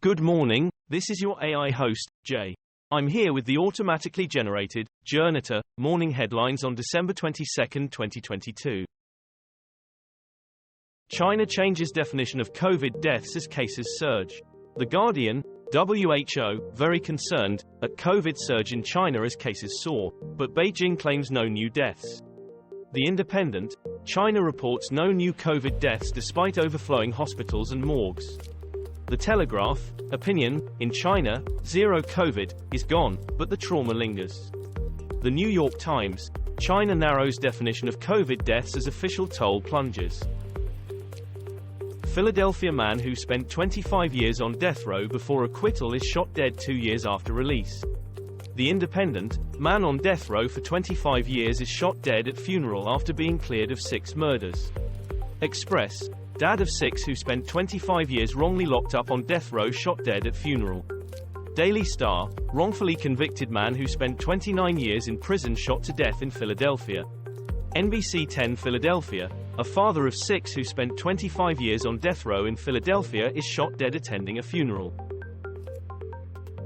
Good morning, this is your AI host, Jay. I'm here with the automatically generated, Journato, morning headlines on December 22, 2022. China changes definition of COVID deaths as cases surge. The Guardian, WHO, very concerned, at COVID surge in China as cases soar, but Beijing claims no new deaths. The Independent, China reports no new COVID deaths despite overflowing hospitals and morgues. The Telegraph, opinion, in China, zero COVID is gone, but the trauma lingers. The New York Times, China narrows definition of COVID deaths as official toll plunges. Philadelphia man who spent 25 years on death row before acquittal is shot dead 2 years after release. The Independent, man on death row for 25 years is shot dead at funeral after being cleared of 6 murders. Express, dad of 6 who spent 25 years wrongly locked up on death row shot dead at funeral. Daily Star, wrongfully convicted man who spent 29 years in prison shot to death in Philadelphia. NBC 10 Philadelphia, a father of 6 who spent 25 years on death row in Philadelphia is shot dead attending a funeral.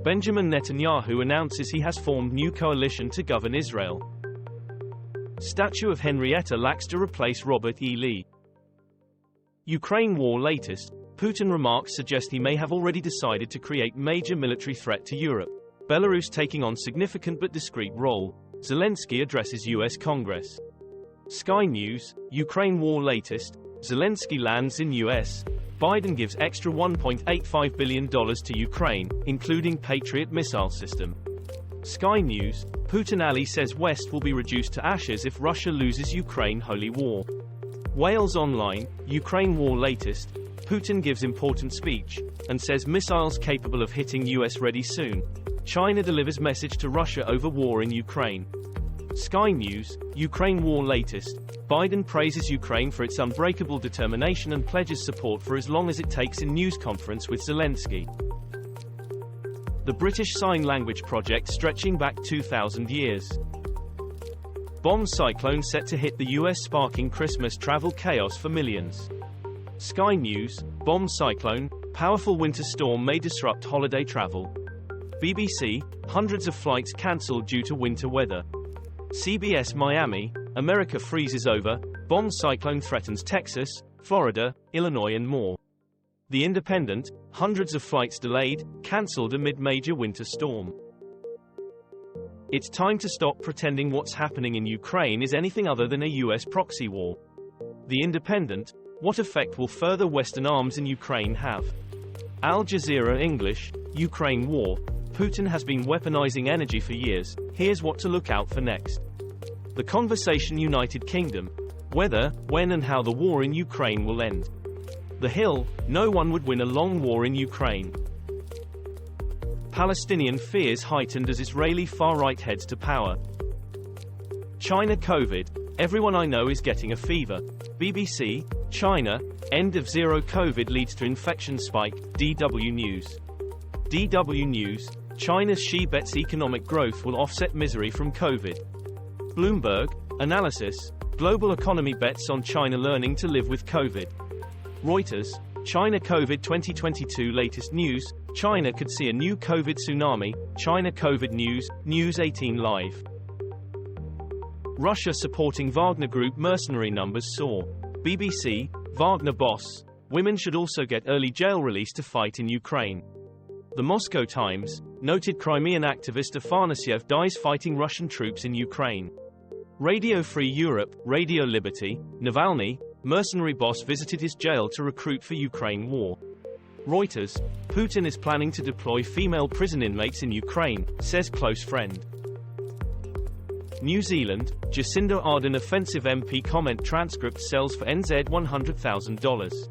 Benjamin Netanyahu announces he has formed new coalition to govern Israel. Statue of Henrietta Lacks to replace Robert E. Lee. Ukraine war latest, Putin remarks suggest he may have already decided to create major military threat to Europe. Belarus taking on significant but discreet role. Zelensky addresses US Congress. Sky News, Ukraine war latest, Zelensky lands in US. Biden gives extra $1.85 billion to Ukraine, including Patriot missile system. Sky News, Putin ally says West will be reduced to ashes if Russia loses Ukraine holy war. Wales Online, Ukraine war latest, Putin gives important speech, and says missiles capable of hitting US ready soon. China delivers message to Russia over war in Ukraine. Sky News, Ukraine war latest, Biden praises Ukraine for its unbreakable determination and pledges support for as long as it takes in news conference with Zelensky. The British Sign Language project stretching back 2,000 years. Bomb cyclone set to hit the US sparking Christmas travel chaos for millions. Sky News, bomb cyclone, powerful winter storm may disrupt holiday travel. BBC, hundreds of flights cancelled due to winter weather. CBS Miami, America freezes over, bomb cyclone threatens Texas, Florida, Illinois and more. The Independent, hundreds of flights delayed, cancelled amid major winter storm. It's time to stop pretending what's happening in Ukraine is anything other than a US proxy war. The Independent, what effect will further Western arms in Ukraine have? Al Jazeera English, Ukraine war, Putin has been weaponizing energy for years, here's what to look out for next. The Conversation United Kingdom, whether, when and how the war in Ukraine will end. The Hill, no one would win a long war in Ukraine. Palestinian fears heightened as Israeli far-right heads to power. China COVID, everyone I know is getting a fever. BBC, China, end of zero COVID leads to infection spike. DW News. DW News, China's Xi bets economic growth will offset misery from COVID. Bloomberg, analysis, global economy bets on China learning to live with COVID. Reuters, China COVID 2022 latest news, China could see a new COVID tsunami. China COVID news, News 18 Live. Russia supporting Wagner Group mercenary numbers soar. BBC, Wagner boss, women should also get early jail release to fight in Ukraine. The Moscow Times, noted Crimean activist Afanasyev dies fighting Russian troops in Ukraine. Radio Free Europe, Radio Liberty, Navalny, mercenary boss visited his jail to recruit for Ukraine war. Reuters, Putin is planning to deploy female prison inmates in Ukraine, says close friend. New Zealand, Jacinda Ardern offensive MP comment transcript sells for NZ $100,000.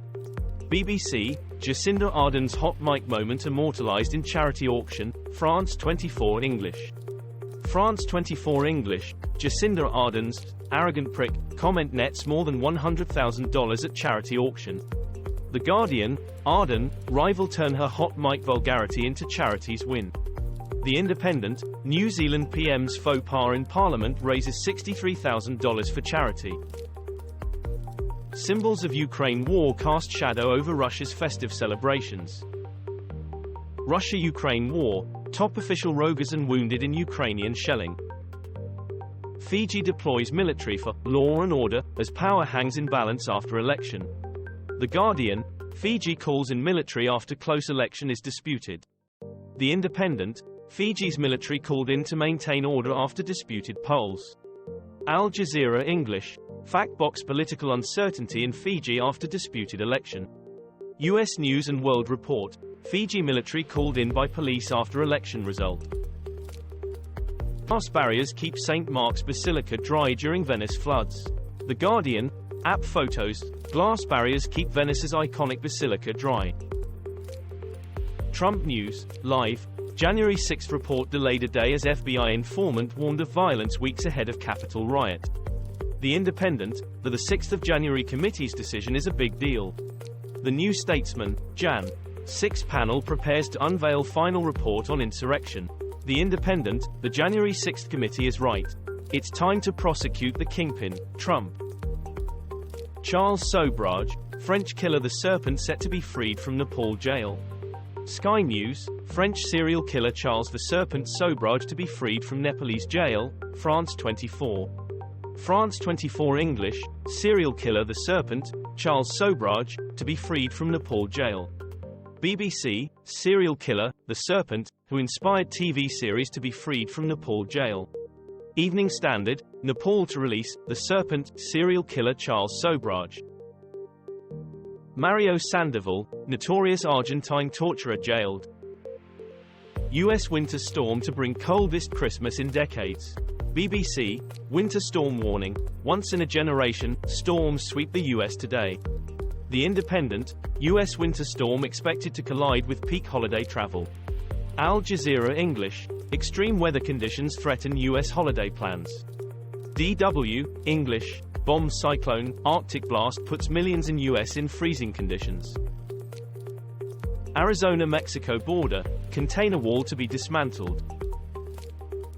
BBC, Jacinda Ardern's hot mic moment immortalized in charity auction, France 24 English. France 24 English, Jacinda Ardern's arrogant prick comment nets more than $100,000 at charity auction. The Guardian, Ardern, rival turn her hot mic vulgarity into charities win. The Independent, New Zealand PM's faux pas in Parliament raises $63,000 for charity. Symbols of Ukraine war cast shadow over Russia's festive celebrations. Russia-Ukraine war, top official Rogozin wounded in Ukrainian shelling. Fiji deploys military for law and order, as power hangs in balance after election. The Guardian, Fiji calls in military after close election is disputed. The Independent, Fiji's military called in to maintain order after disputed polls. Al Jazeera English, fact box political uncertainty in Fiji after disputed election. US News and World Report, Fiji military called in by police after election result. Glass barriers keep St. Mark's Basilica dry during Venice floods. The Guardian, app photos, glass barriers keep Venice's iconic basilica dry. Trump News, live, January 6 report delayed a day as FBI informant warned of violence weeks ahead of Capitol riot. The Independent, the 6th of January committee's decision is a big deal. The New Statesman, Jan. 6 panel prepares to unveil final report on insurrection. The Independent, the January 6th committee is right. It's time to prosecute the kingpin, Trump. Charles Sobhraj, French killer the Serpent set to be freed from Nepal jail. Sky News, French serial killer Charles the Serpent Sobhraj to be freed from Nepalese jail, France 24. France 24 English, serial killer the Serpent, Charles Sobhraj, to be freed from Nepal jail. BBC, serial killer, the Serpent, who inspired TV series to be freed from Nepal jail. Evening Standard, Nepal to release, the Serpent, serial killer Charles Sobhraj. Mario Sandoval, notorious Argentine torturer jailed. U.S. winter storm to bring coldest Christmas in decades. BBC, winter storm warning, once in a generation, storms sweep the U.S. today. The Independent, U.S. winter storm expected to collide with peak holiday travel. Al Jazeera English, extreme weather conditions threaten U.S. holiday plans. DW, English, bomb cyclone, Arctic blast puts millions in U.S. in freezing conditions. Arizona-Mexico border, container wall to be dismantled.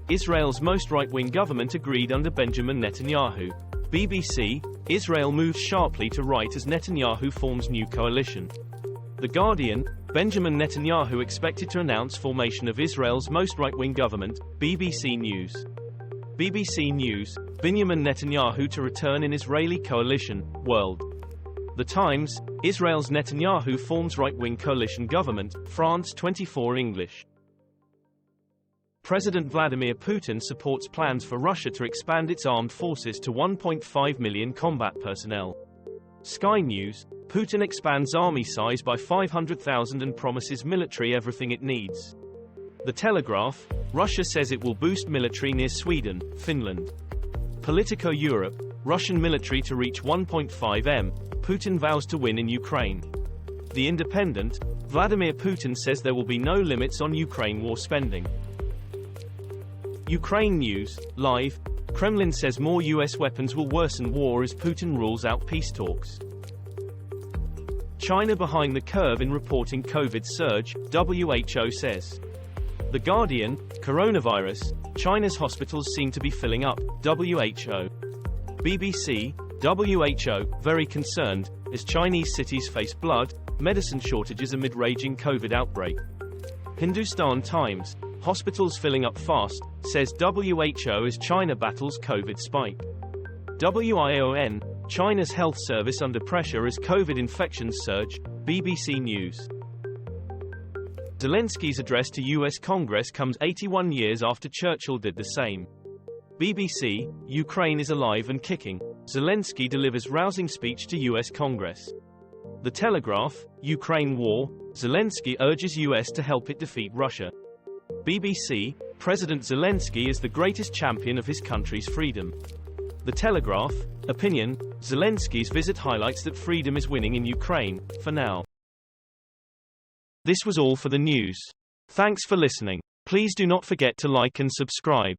Israel's most right-wing government agreed under Benjamin Netanyahu. BBC, Israel moves sharply to right as Netanyahu forms new coalition. The Guardian, Benjamin Netanyahu expected to announce formation of Israel's most right-wing government. BBC News. BBC News, Benjamin Netanyahu to return in Israeli coalition. World. The Times, Israel's Netanyahu forms right-wing coalition government. France 24 English. President Vladimir Putin supports plans for Russia to expand its armed forces to 1.5 million combat personnel. Sky News, Putin expands army size by 500,000 and promises military everything it needs. The Telegraph, Russia says it will boost military near Sweden, Finland. Politico Europe, Russian military to reach 1.5 m, Putin vows to win in Ukraine. The Independent, Vladimir Putin says there will be no limits on Ukraine war spending. Ukraine News, live, Kremlin says more US weapons will worsen war as Putin rules out peace talks. China behind the curve in reporting COVID surge, WHO says. The Guardian, coronavirus, China's hospitals seem to be filling up, WHO. BBC, WHO, very concerned, as Chinese cities face blood, medicine shortages amid raging COVID outbreak. Hindustan Times, hospitals filling up fast, says WHO as China battles COVID spike. WION, China's health service under pressure as COVID infections surge, BBC News. Zelensky's address to US Congress comes 81 years after Churchill did the same. BBC, Ukraine is alive and kicking. Zelensky delivers rousing speech to US Congress. The Telegraph, Ukraine war, Zelensky urges US to help it defeat Russia. BBC, President Zelensky is the greatest champion of his country's freedom. The Telegraph, opinion, Zelensky's visit highlights that freedom is winning in Ukraine, for now. This was all for the news. Thanks for listening. Please do not forget to like and subscribe.